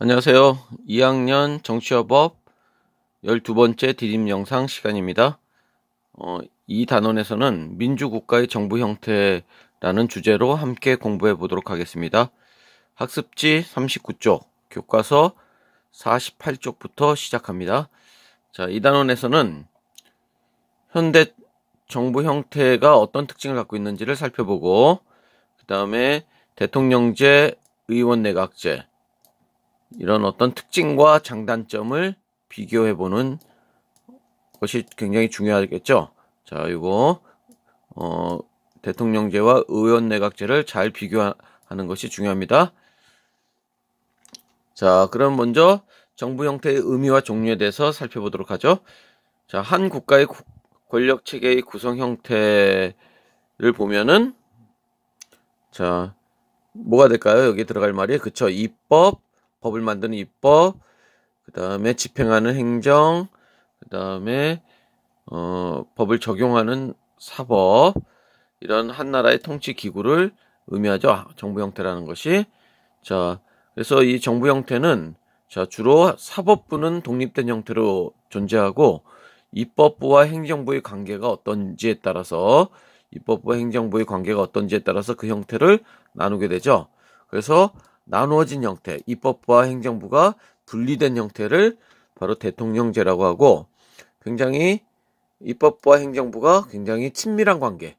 안녕하세요. 2학년 정치화법 12번째 디딤 영상 시간입니다. 이 단원에서는 민주국가의 정부 형태라는 주제로 함께 공부해 보도록 하겠습니다. 학습지 39쪽, 교과서 48쪽부터 시작합니다. 자, 이 단원에서는 현대 정부 형태가 어떤 특징을 갖고 있는지를 살펴보고, 그 다음에 대통령제, 의원내각제, 이런 어떤 특징과 장단점을 비교해보는 것이 굉장히 중요하겠죠. 자, 이거 대통령제와 의원내각제를 잘 비교하는 것이 중요합니다. 자, 그럼 먼저 정부 형태의 의미와 종류에 대해서 살펴보도록 하죠. 자, 한 국가의 권력 체계의 구성 형태를 보면은, 자, 뭐가 될까요? 여기 들어갈 말이, 그쵸? 입법, 법을 만드는 입법, 그 다음에 집행하는 행정, 그 다음에 법을 적용하는 사법, 이런 한 나라의 통치 기구를 의미하죠. 정부 형태라는 것이. 자, 그래서 이 정부 형태는 자, 주로 사법부는 독립된 형태로 존재하고 입법부와 행정부의 관계가 어떤지에 따라서 그 형태를 나누게 되죠. 그래서 나누어진 형태, 입법부와 행정부가 분리된 형태를 바로 대통령제라고 하고, 굉장히 입법부와 행정부가 굉장히 친밀한 관계,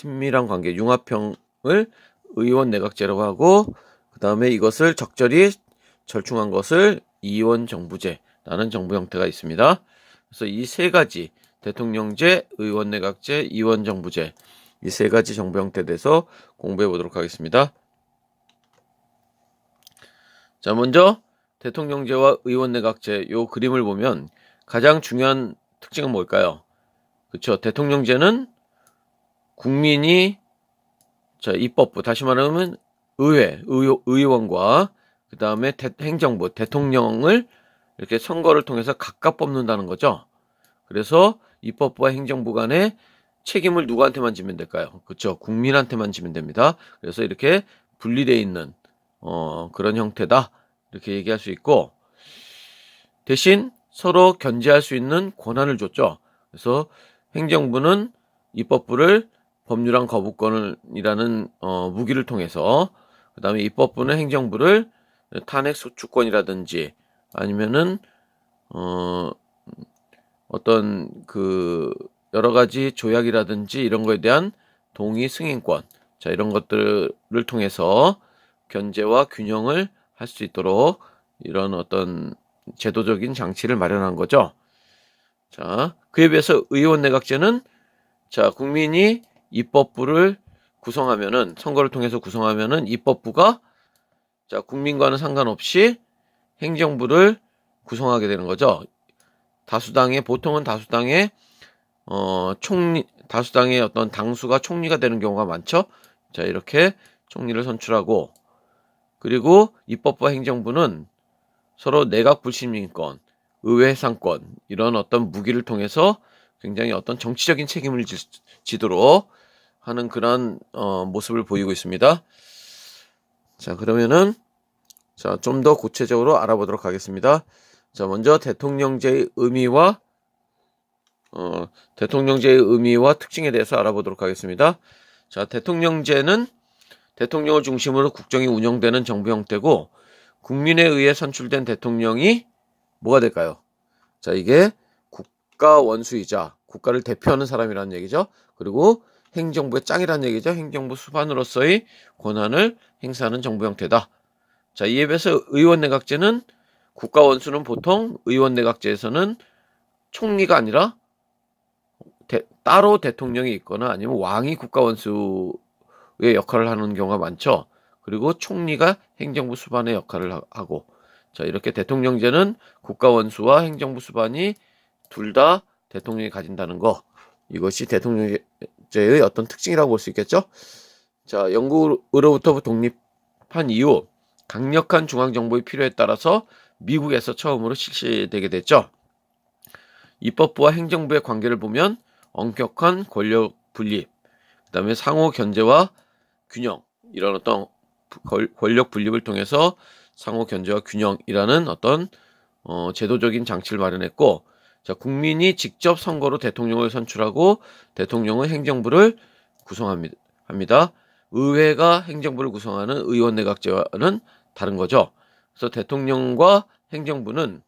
융합형을 의원내각제라고 하고, 그 다음에 이것을 적절히 절충한 것을 이원정부제라는 정부 형태가 있습니다. 그래서 이 세 가지, 대통령제, 의원내각제, 이원정부제, 이 세 가지 정부 형태에 대해서 공부해 보도록 하겠습니다. 자, 먼저 대통령제와 의원내각제 요 그림을 보면 가장 중요한 특징은 뭘까요? 그렇죠. 대통령제는 국민이, 자, 입법부, 다시 말하면 의원과 그 다음에 행정부, 대통령을 이렇게 선거를 통해서 각각 뽑는다는 거죠. 그래서 입법부와 행정부 간의 책임을 누구한테만 지면 될까요? 그렇죠. 국민한테만 지면 됩니다. 그래서 이렇게 분리되어 있는 그런 형태다, 이렇게 얘기할 수 있고, 대신 서로 견제할 수 있는 권한을 줬죠. 그래서 행정부는 입법부를 법률안 거부권이라는 무기를 통해서, 그 다음에 입법부는 행정부를 탄핵 소추권이라든지 아니면은 어떤 그 여러 가지 조약이라든지 이런 거에 대한 동의 승인권, 자, 이런 것들을 통해서 견제와 균형을 할 수 있도록 이런 어떤 제도적인 장치를 마련한 거죠. 자, 그에 비해서 의원내각제는, 자, 국민이 입법부를 구성하면은, 선거를 통해서 구성하면은 입법부가, 자, 국민과는 상관없이 행정부를 구성하게 되는 거죠. 보통은 다수당의 어떤 당수가 총리가 되는 경우가 많죠. 자, 이렇게 총리를 선출하고, 그리고 입법부와 행정부는 서로 내각 불신임권, 의회 해산권, 이런 어떤 무기를 통해서 굉장히 어떤 정치적인 책임을 지도록 하는 그런 모습을 보이고 있습니다. 자, 그러면은 자, 좀 더 구체적으로 알아보도록 하겠습니다. 자, 먼저 대통령제의 의미와 특징에 대해서 알아보도록 하겠습니다. 자, 대통령제는 대통령을 중심으로 국정이 운영되는 정부 형태고, 국민에 의해 선출된 대통령이 뭐가 될까요? 자, 이게 국가 원수이자 국가를 대표하는 사람이라는 얘기죠. 그리고 행정부의 짱이라는 얘기죠. 행정부 수반으로서의 권한을 행사하는 정부 형태다. 자, 이에 비해서 의원내각제는, 국가 원수는 보통 의원내각제에서는 총리가 아니라 따로 대통령이 있거나 아니면 왕이 국가 원수의 역할을 하는 경우가 많죠. 그리고 총리가 행정부 수반의 역할을 하고, 자, 이렇게 대통령제는 국가 원수와 행정부 수반이 둘 다 대통령이 가진다는 거, 이것이 대통령제의 어떤 특징이라고 볼 수 있겠죠. 자, 영국으로부터 독립한 이후 강력한 중앙정부의 필요에 따라서 미국에서 처음으로 실시되게 됐죠. 입법부와 행정부의 관계를 보면 엄격한 권력 분립, 그 다음에 상호 견제와 균형, 이런 어떤 권력 분립을 통해서 상호 견제와 균형이라는 어떤 제도적인 장치를 마련했고, 자, 국민이 직접 선거로 대통령을 선출하고 대통령은 행정부를 구성합니다. 의회가 행정부를 구성하는 의원 내각제와는 다른 거죠. 그래서 대통령과 행정부는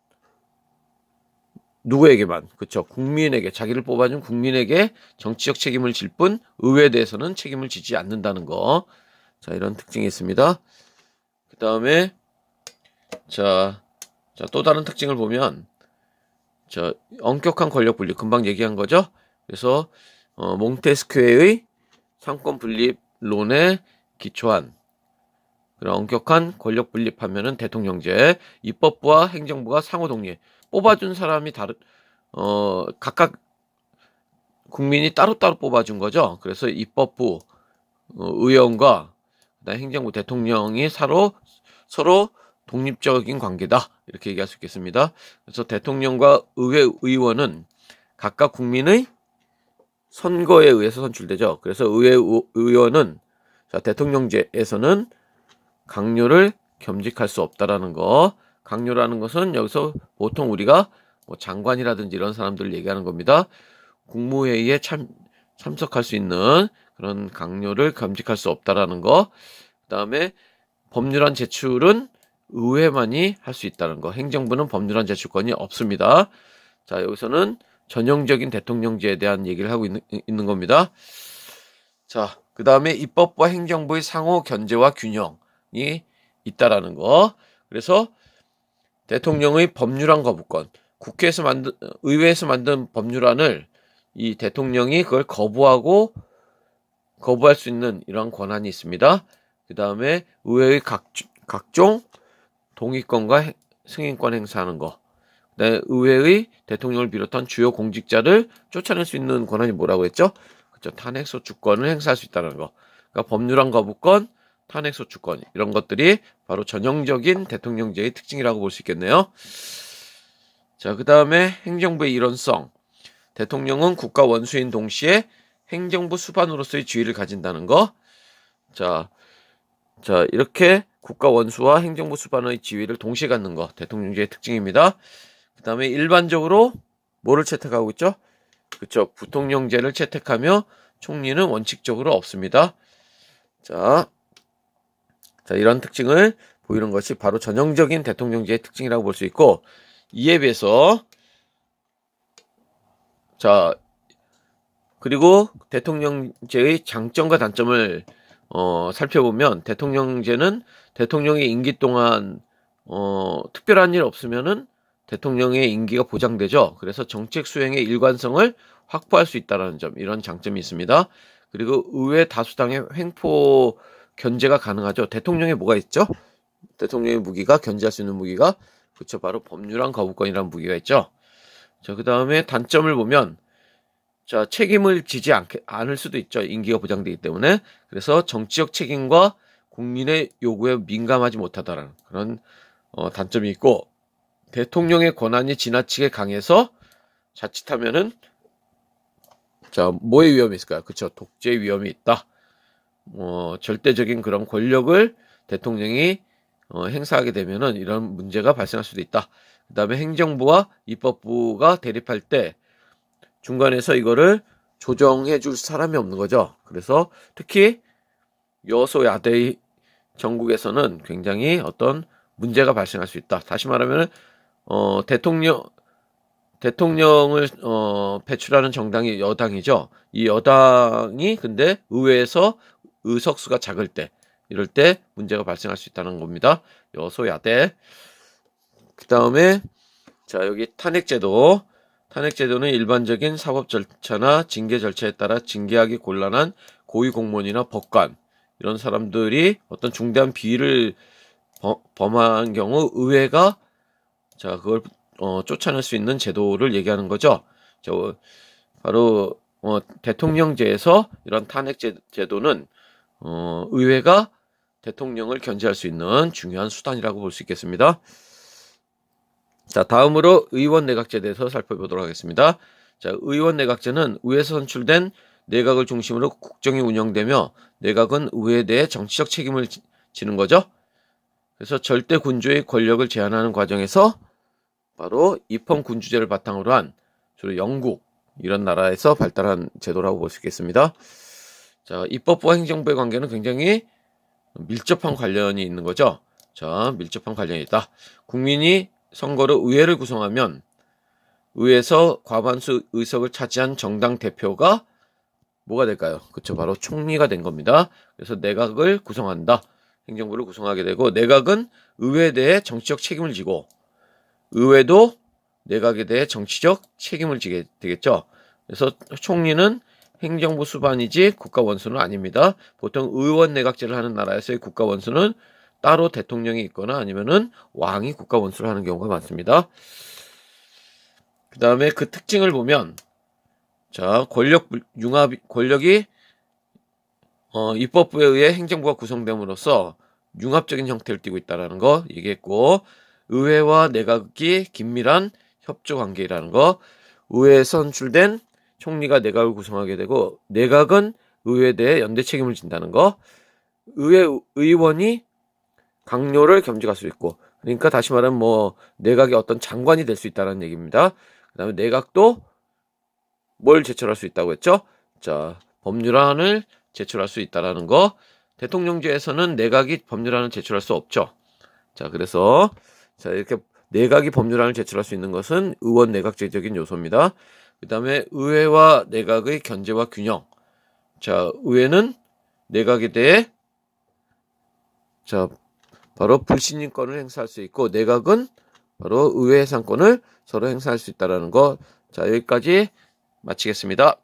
누구에게만, 그렇죠? 국민에게, 자기를 뽑아준 국민에게 정치적 책임을 질 뿐 의회에 대해서는 책임을 지지 않는다는 거. 자, 이런 특징이 있습니다. 그 다음에 또 다른 특징을 보면 엄격한 권력 분립, 금방 얘기한 거죠. 그래서 몽테스큐에의 상권 분립론에 기초한 그런 엄격한 권력 분립하면은 대통령제, 입법부와 행정부가 상호 독립, 뽑아준 사람이 각각 국민이 따로따로 뽑아준 거죠. 그래서 입법부, 의원과 그다음 행정부, 대통령이 서로 독립적인 관계다, 이렇게 얘기할 수 있겠습니다. 그래서 대통령과 의회 의원은 각각 국민의 선거에 의해서 선출되죠. 그래서 의회 의원은 대통령제에서는 강요를 겸직할 수 없다라는 거. 강요라는 것은 여기서 보통 우리가 뭐 장관이라든지 이런 사람들을 얘기하는 겁니다. 국무회의에 참석할 수 있는 그런 강요를 겸직할 수 없다라는 거. 그다음에 법률안 제출은 의회만이 할 수 있다는 거. 행정부는 법률안 제출권이 없습니다. 자, 여기서는 전형적인 대통령제에 대한 얘기를 하고 있는 겁니다. 자, 그 다음에 입법부와 행정부의 상호 견제와 균형이 있다라는 거. 그래서 대통령의 법률안 거부권, 의회에서 만든 법률안을 이 대통령이 그걸 거부할 수 있는 이런 권한이 있습니다. 그 다음에 의회의 각종 동의권과 승인권 행사하는 거. 그다음에 의회의 대통령을 비롯한 주요 공직자를 쫓아낼 수 있는 권한이 뭐라고 했죠? 그렇죠. 탄핵소추권을 행사할 수 있다는 거. 그러니까 법률안 거부권, 탄핵소추권, 이런 것들이 바로 전형적인 대통령제의 특징이라고 볼 수 있겠네요. 자, 그 다음에 행정부의 일원성. 대통령은 국가 원수인 동시에 행정부 수반으로서의 지위를 가진다는 거. 자, 이렇게 국가 원수와 행정부 수반의 지위를 동시에 갖는 거, 대통령제의 특징입니다. 그 다음에 일반적으로 뭐를 채택하고 있죠? 그렇죠. 부통령제를 채택하며 총리는 원칙적으로 없습니다. 자, 이런 특징을 보이는 것이 바로 전형적인 대통령제의 특징이라고 볼 수 있고, 이에 비해서 그리고 대통령제의 장점과 단점을 살펴보면, 대통령제는 대통령의 임기 동안 특별한 일 없으면은 대통령의 임기가 보장되죠. 그래서 정책 수행의 일관성을 확보할 수 있다는 점, 이런 장점이 있습니다. 그리고 의회 다수당의 횡포 견제가 가능하죠. 대통령에 뭐가 있죠? 대통령의 무기가, 견제할 수 있는 무기가, 그렇죠, 바로 법률안 거부권이라는 무기가 있죠. 자, 그 다음에 단점을 보면, 책임을 지지 않을 수도 있죠. 임기가 보장되기 때문에. 그래서 정치적 책임과 국민의 요구에 민감하지 못하다라는 그런 단점이 있고, 대통령의 권한이 지나치게 강해서 자칫하면은 뭐의 위험이 있을까요? 그렇죠. 독재의 위험이 있다. 절대적인 그런 권력을 대통령이 행사하게 되면은 이런 문제가 발생할 수도 있다. 그 다음에 행정부와 입법부가 대립할 때 중간에서 이거를 조정해 줄 사람이 없는 거죠. 그래서 특히 여소야대의 전국에서는 굉장히 어떤 문제가 발생할 수 있다. 다시 말하면 대통령을 배출하는 정당이 여당이죠. 이 여당이 근데 의회에서 의석수가 작을 때, 이럴 때 문제가 발생할 수 있다는 겁니다. 여소야대. 그 다음에 여기 탄핵제도. 탄핵제도는 일반적인 사법 절차나 징계 절차에 따라 징계하기 곤란한 고위공무원이나 법관, 이런 사람들이 어떤 중대한 비위를 범한 경우 의회가 그걸 쫓아낼 수 있는 제도를 얘기하는 거죠. 바로 대통령제에서 이런 탄핵제도는 의회가 대통령을 견제할 수 있는 중요한 수단이라고 볼 수 있겠습니다. 자, 다음으로 의원 내각제에 대해서 살펴보도록 하겠습니다. 의원 내각제는 의회에서 선출된 내각을 중심으로 국정이 운영되며, 내각은 의회에 대해 정치적 책임을 지는 거죠. 그래서 절대 군주의 권력을 제한하는 과정에서 바로 입헌군주제를 바탕으로 한 주로 영국 이런 나라에서 발달한 제도라고 볼 수 있겠습니다. 자, 입법부와 행정부의 관계는 굉장히 밀접한 관련이 있는 거죠. 자, 밀접한 관련이 있다. 국민이 선거로 의회를 구성하면 의회에서 과반수 의석을 차지한 정당 대표가 뭐가 될까요? 그쵸, 바로 총리가 된 겁니다. 그래서 내각을 구성한다. 행정부를 구성하게 되고, 내각은 의회에 대해 정치적 책임을 지고, 의회도 내각에 대해 정치적 책임을 지게 되겠죠. 그래서 총리는 행정부 수반이지 국가 원수는 아닙니다. 보통 의원 내각제를 하는 나라에서의 국가 원수는 따로 대통령이 있거나 아니면은 왕이 국가 원수를 하는 경우가 많습니다. 그 다음에 그 특징을 보면, 자, 권력이 입법부에 의해 행정부가 구성됨으로써 융합적인 형태를 띠고 있다는 거 얘기했고, 의회와 내각이 긴밀한 협조 관계라는 거, 의회에 선출된 총리가 내각을 구성하게 되고, 내각은 의회에 대해 연대 책임을 진다는 거, 의회 의원이 강요를 겸직할 수 있고, 그러니까 다시 말하면 내각의 어떤 장관이 될 수 있다는 얘기입니다. 그 다음에 내각도 뭘 제출할 수 있다고 했죠? 자, 법률안을 제출할 수 있다라는 거. 대통령제에서는 내각이 법률안을 제출할 수 없죠. 자, 그래서 자, 이렇게 내각이 법률안을 제출할 수 있는 것은 의원 내각제적인 요소입니다. 그 다음에 의회와 내각의 견제와 균형. 자, 의회는 내각에 대해 자, 바로 불신임권을 행사할 수 있고, 내각은 바로 의회 해산권을 서로 행사할 수 있다는 거. 자, 여기까지 마치겠습니다.